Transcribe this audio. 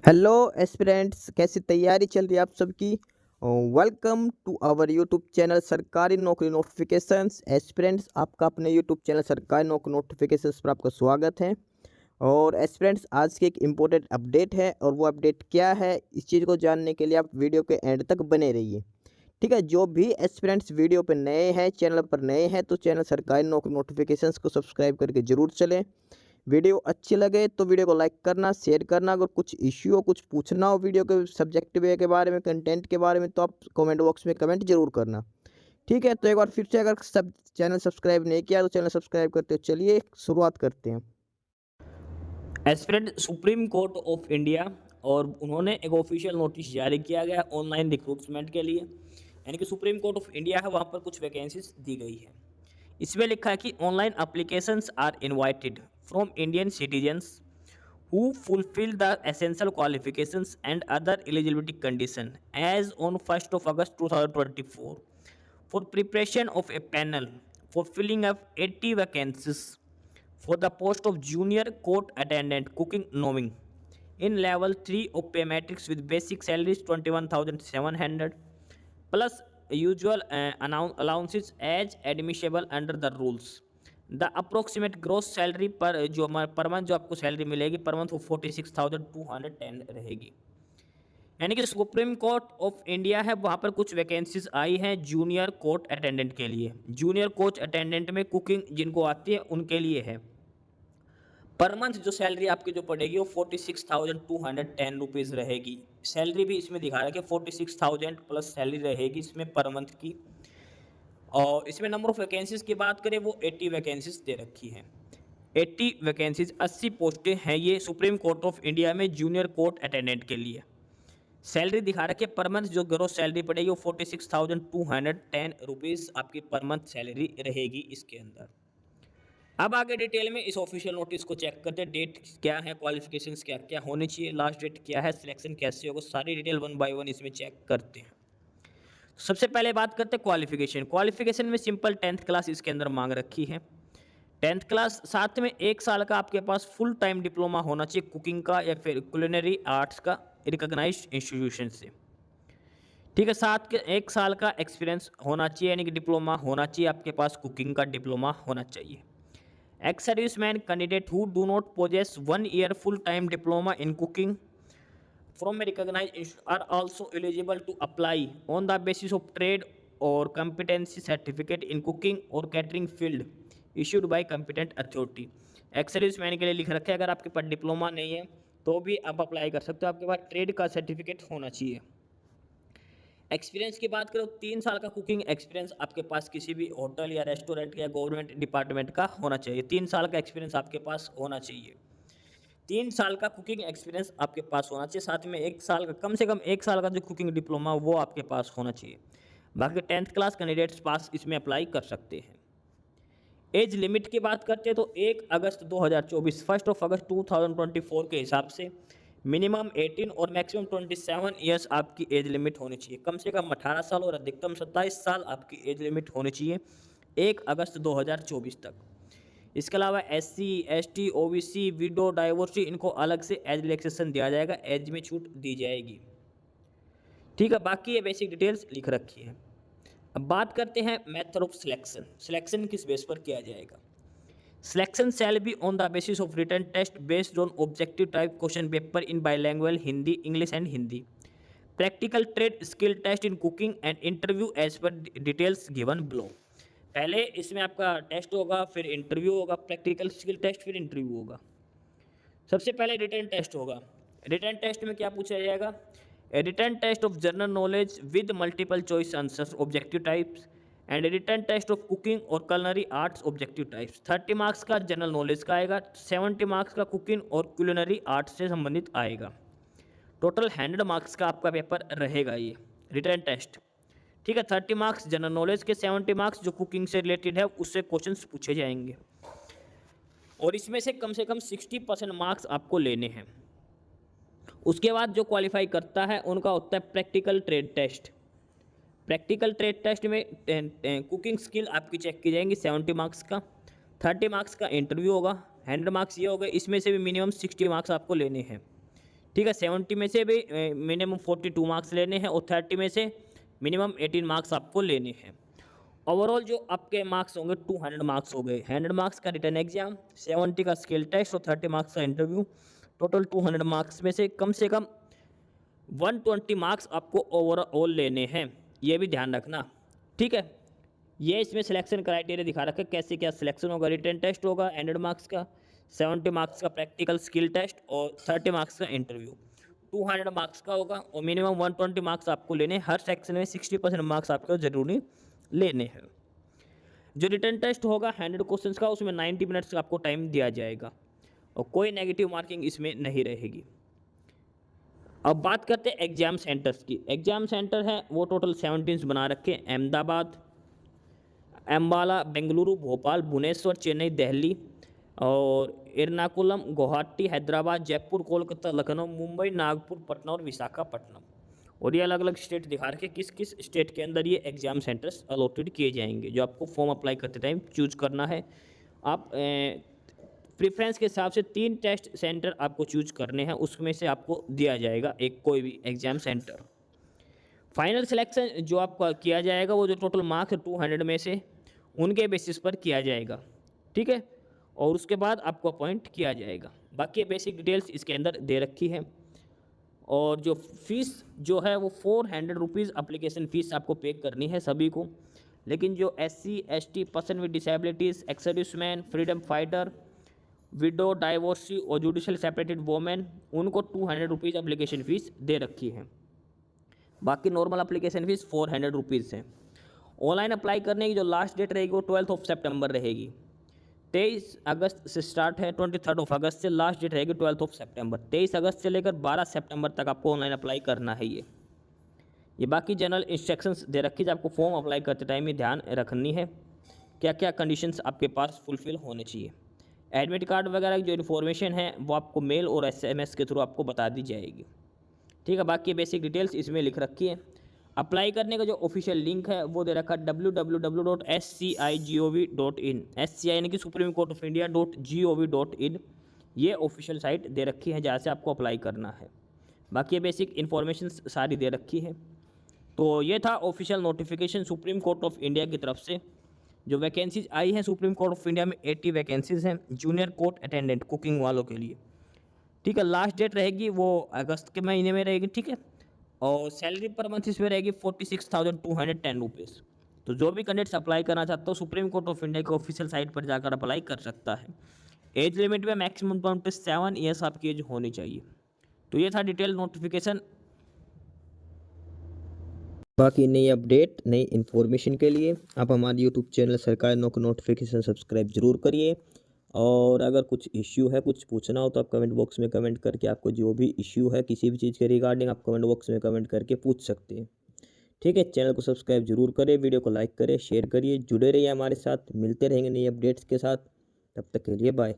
Hello aspirants, कैसी तैयारी चल रही है आप सबकी। Welcome to our YouTube channel सरकारी नौकरी नोटिफिकेशंस। एस्पिरेंट्स, आपका अपने यूट्यूब चैनल सरकारी नौकरी नोटिफिकेशंस पर आपका स्वागत है। और एस्पिरेंट्स, आज की एक इम्पोर्टेंट अपडेट है, और वो अपडेट क्या है इस चीज़ को जानने के लिए आप वीडियो के एंड तक बने रहिए। ठीक है, जो भी एस्पिरेंट्स वीडियो पर नए हैं, चैनल पर नए हैं, तो चैनल सरकारी नौकरी नोटिफिकेशंस को सब्सक्राइब करके ज़रूर चलें। वीडियो अच्छी लगे तो वीडियो को लाइक करना, शेयर करना। अगर कुछ इश्यू हो, कुछ पूछना हो वीडियो के सब्जेक्ट वे के बारे में, कंटेंट के बारे में, तो आप कमेंट बॉक्स में कमेंट जरूर करना। ठीक है, तो एक बार फिर से, अगर सब चैनल सब्सक्राइब नहीं किया तो चैनल सब्सक्राइब करते हो। चलिए शुरुआत करते हैं। Aspirant supreme court of India और उन्होंने एक ऑफिशियल नोटिस जारी किया गया ऑनलाइन रिक्रूटमेंट के लिए, यानी कि सुप्रीम कोर्ट ऑफ इंडिया है, वहाँ पर कुछ वैकेंसीज दी गई है। इसमें लिखा है कि online applications are invited from Indian citizens who fulfill the essential qualifications and other eligibility condition as on 1st of August 2024 for preparation of a panel for filling up 80 vacancies for the post of junior court attendant cooking knowing in level 3 of pay matrix with basic salaries 21,700 plus usual allowances as admissible under the rules. The approximate gross salary पर जो per month जो आपको salary मिलेगी per month वो 46,210 रहेगी। यानी कि supreme court of India है, वहाँ पर कुछ वैकेंसीज आई हैं जूनियर कोर्ट अटेंडेंट के लिए। जूनियर कोर्ट अटेंडेंट में कुकिंग जिनको आती है उनके लिए है। पर मंथ जो सैलरी आपकी जो पड़ेगी वो 46,210 रहेगी। सैलरी भी इसमें दिखा रहा है कि 46,000 प्लस सैलरी रहेगी इसमें पर मंथ की। और इसमें नंबर ऑफ वैकेंसीज की बात करें वो 80 वैकेंसीज दे रखी हैं। 80 वैकेंसीज 80 पोस्टें हैं ये सुप्रीम कोर्ट ऑफ इंडिया में जूनियर कोर्ट अटेंडेंट के लिए। सैलरी दिखा रखी है पर मंथ जो ग्रोस सैलरी पड़ेगी वो 46,210 रुपीज़ आपकी पर मंथ सैलरी रहेगी इसके अंदर। अब आगे डिटेल में इस ऑफिशियल नोटिस को चेक करते हैं। डेट क्या है, क्वालिफिकेशंस क्या क्या होनी चाहिए, लास्ट डेट क्या है, सिलेक्शन कैसे होगा, सारी डिटेल वन बाय वन इसमें चेक करते हैं। सबसे पहले बात करते हैं क्वालिफिकेशन। क्वालिफिकेशन में सिंपल 10th क्लास इसके अंदर मांग रखी है। 10th क्लास, साथ में 1 साल का आपके पास फुल टाइम डिप्लोमा होना चाहिए कुकिंग का या फिर कुलिनरी आर्ट्स का रिकॉग्नाइज्ड इंस्टीट्यूशन से। ठीक है, साथ के 1 साल का एक्सपीरियंस होना चाहिए, यानी कि डिप्लोमा होना चाहिए आपके पास, कुकिंग का डिप्लोमा होना चाहिए। Ex serviceman candidate who do not possess 1 year full time diploma in cooking from a recognized institute are also eligible to apply on the basis of trade or competency certificate in cooking or catering field issued by competent authority। Ex service man के लिए लिख रखा है, अगर आपके पास diploma नहीं है तो भी आप अप्लाई कर सकते हो, आपके पास ट्रेड का सर्टिफिकेट होना चाहिए। एक्सपीरियंस की बात करो, 3 साल का कुकिंग एक्सपीरियंस आपके पास किसी भी होटल या रेस्टोरेंट या गवर्नमेंट डिपार्टमेंट का होना चाहिए। 3 साल का एक्सपीरियंस आपके पास होना चाहिए। 3 साल का कुकिंग एक्सपीरियंस आपके पास होना चाहिए, साथ में 1 साल का, कम से कम 1 साल का जो कुकिंग डिप्लोमा वो आपके पास होना चाहिए। बाकी 10th क्लास कैंडिडेट्स पास इसमें अप्लाई कर सकते हैं। एज लिमिट की बात करते हैं तो 1 अगस्त 2024 1 अगस्त 2024 के हिसाब से मिनिमम 18 और मैक्सिमम 27 ईयर्स आपकी एज लिमिट होनी चाहिए। कम से कम 18 साल और अधिकतम 27 साल आपकी एज लिमिट होनी चाहिए 1 अगस्त 2024 तक। इसके अलावा SC ST OBC window divorcee इनको अलग से एज रिलैक्सेशन दिया जाएगा, एज में छूट दी जाएगी। ठीक है, बाकी ये बेसिक डिटेल्स लिख रखी है। अब बात करते हैं मेथड ऑफ सिलेक्शन। सिलेक्शन किस बेस पर किया जाएगा। Selection shall be on the basis of written test based on objective type question paper in bilingual Hindi English and Hindi, practical trade skill test in cooking and interview as per details given below. पहले इसमें आपका test होगा, फिर interview होगा, practical skill test, फिर interview होगा। सबसे पहले रिटन टेस्ट होगा। रिटन टेस्ट में क्या पूछा जाएगा, written test of general knowledge with multiple choice answers objective types and written test of cooking और culinary arts objective types. 30 marks का जनरल नॉलेज का आएगा, 70 मार्क्स का कुकिंग और कुलिनरी आर्ट्स से संबंधित आएगा। टोटल 100 मार्क्स का आपका पेपर रहेगा ये रिटन टेस्ट। ठीक है, 30 मार्क्स जनरल नॉलेज के, 70 मार्क्स जो कुकिंग से रिलेटेड है उससे क्वेश्चंस पूछे जाएंगे, और इसमें से कम 60% मार्क्स आपको लेने हैं। उसके बाद जो क्वालिफाई करता है उनका होता है practical trade test. Practical trade test में कुकिंग स्किल आपकी चेक की जाएंगी 70 मार्क्स का, 30 मार्क्स का इंटरव्यू होगा, 100 मार्क्स ये हो गए, इसमें से भी मिनिमम 60 मार्क्स आपको लेने हैं। ठीक है। 70 में से भी मिनिमम 42 मार्क्स लेने हैं और 30 में से मिनिमम 18 मार्क्स आपको लेने हैं। ओवरऑल जो आपके मार्क्स होंगे 200 मार्क्स हो गए। 100 मार्क्स का रिटन एग्जाम, 70 का स्किल टेस्ट और 30 मार्क्स का इंटरव्यू। टोटल 200 मार्क्स में से कम 120 मार्क्स आपको ओवरऑल लेने हैं, ये भी ध्यान रखना। ठीक है, ये इसमें सिलेक्शन क्राइटेरिया दिखा रखा है कैसे क्या सिलेक्शन होगा। रिटन टेस्ट होगा 100 मार्क्स का, 70 मार्क्स का प्रैक्टिकल स्किल टेस्ट और 30 मार्क्स का इंटरव्यू। 200 मार्क्स का होगा और मिनिमम 120 मार्क्स आपको लेने। हर सेक्शन में 60% मार्क्स आपको जरूरी लेने हैं। जो रिटन टेस्ट होगा 100 क्वेश्चंस का, उसमें 90 मिनट्स का आपको टाइम दिया जाएगा और कोई नेगेटिव मार्किंग इसमें नहीं रहेगी। अब बात करते हैं एग्जाम सेंटर्स की। एग्जाम सेंटर है वो टोटल 17 बना रखे हैं। अहमदाबाद, अम्बाला, बेंगलुरु, भोपाल, भुवनेश्वर, चेन्नई, दिल्ली और एर्नाकुलम, गुवाहाटी, हैदराबाद, जयपुर, कोलकाता, लखनऊ, मुंबई, नागपुर, पटना और विशाखापट्टनम। और ये अलग अलग स्टेट दिखा रखे किस किस स्टेट के अंदर ये एग्जाम सेंटर्स अलॉटेड किए जाएंगे, जो आपको फॉर्म अप्लाई करते टाइम चूज करना है। आप प्रेफरेंस के हिसाब से 3 टेस्ट सेंटर आपको चूज करने हैं, उसमें से आपको दिया जाएगा एक कोई भी एग्जाम सेंटर। फाइनल सिलेक्शन जो आपका किया जाएगा वो जो टोटल मार्क्स 200 में से उनके बेसिस पर किया जाएगा। ठीक है, और उसके बाद आपको अपॉइंट किया जाएगा। बाकी बेसिक डिटेल्स इसके अंदर दे रखी है। और जो फीस जो है वो 400 रुपीज़ अप्लीकेशन फ़ीस आपको पे करनी है सभी को। लेकिन जो SC ST, person with disabilities, ex serviceman, freedom fighter, window, divorcee और जुडिशियल सेपरेटेड वोमेन, उनको 200 रुपीज़ अप्लीकेशन फ़ीस दे रखी है। बाकी नॉर्मल अप्लीकेशन फ़ीस 400 रुपीज़ है। ऑनलाइन अप्लाई करने की जो लास्ट डेट रहेगी वो 12 सितंबर रहेगी। 23 अगस्त से स्टार्ट है, 23 अगस्त से लास्ट डेट रहेगी 12 सितंबर। 23 अगस्त से लेकर 12 सितंबर तक आपको ऑनलाइन अप्लाई करना है। ये बाकी जनरल इंस्ट्रक्शंस दे रखी है, आपको फॉर्म अप्लाई करते टाइम ये ध्यान रखनी है क्या क्या कंडीशंस आपके पास फुलफिल होने चाहिए। एडमिट कार्ड वगैरह की जो इन्फॉर्मेशन है वो आपको मेल और SMS के थ्रू आपको बता दी जाएगी। ठीक है, बाकी बेसिक डिटेल्स इसमें लिख रखी है। अप्लाई करने का जो ऑफिशियल लिंक है वो दे रखा है www.sci.gov.in, SCI यानी कि supreme court of India .gov.in। ये ऑफिशियल साइट दे रखी है जहाँ से आपको अप्लाई करना है। बाकी ये बेसिक इन्फॉर्मेशन सारी दे रखी है। तो ये था official notification supreme court of India की तरफ से। जो वैकेंसीज आई हैं सुप्रीम कोर्ट ऑफ इंडिया में 80 वैकेंसीज हैं जूनियर कोर्ट अटेंडेंट कुकिंग वालों के लिए। ठीक है, लास्ट डेट रहेगी वो अगस्त के महीने में रहेगी। ठीक है, और सैलरी पर मंथ इसमें रहेगी 46,210 रुपीज़। तो जो भी कैंडिडेट्स अप्लाई करना चाहता हो सुप्रीम कोर्ट ऑफ इंडिया की ऑफिशियल साइट पर जाकर अप्लाई कर सकता है। एज लिमिट में मैक्सिमम 27 ईयर्स आपकी एज होनी चाहिए। तो ये था डिटेल नोटिफिकेशन। बाकी नई अपडेट नई इन्फॉर्मेशन के लिए आप हमारे यूट्यूब चैनल सरकारी नौकरी नोटिफिकेशन सब्सक्राइब जरूर करिए। और अगर कुछ इश्यू है, कुछ पूछना हो तो आप कमेंट बॉक्स में कमेंट करके आपको जो भी इश्यू है किसी भी चीज़ के रिगार्डिंग आप कमेंट बॉक्स में कमेंट करके पूछ सकते हैं। ठीक है, चैनल को सब्सक्राइब जरूर करें, वीडियो को लाइक करें, शेयर करिए, जुड़े रहिए हमारे साथ। मिलते रहेंगे नई अपडेट्स के साथ, तब तक के लिए बाय।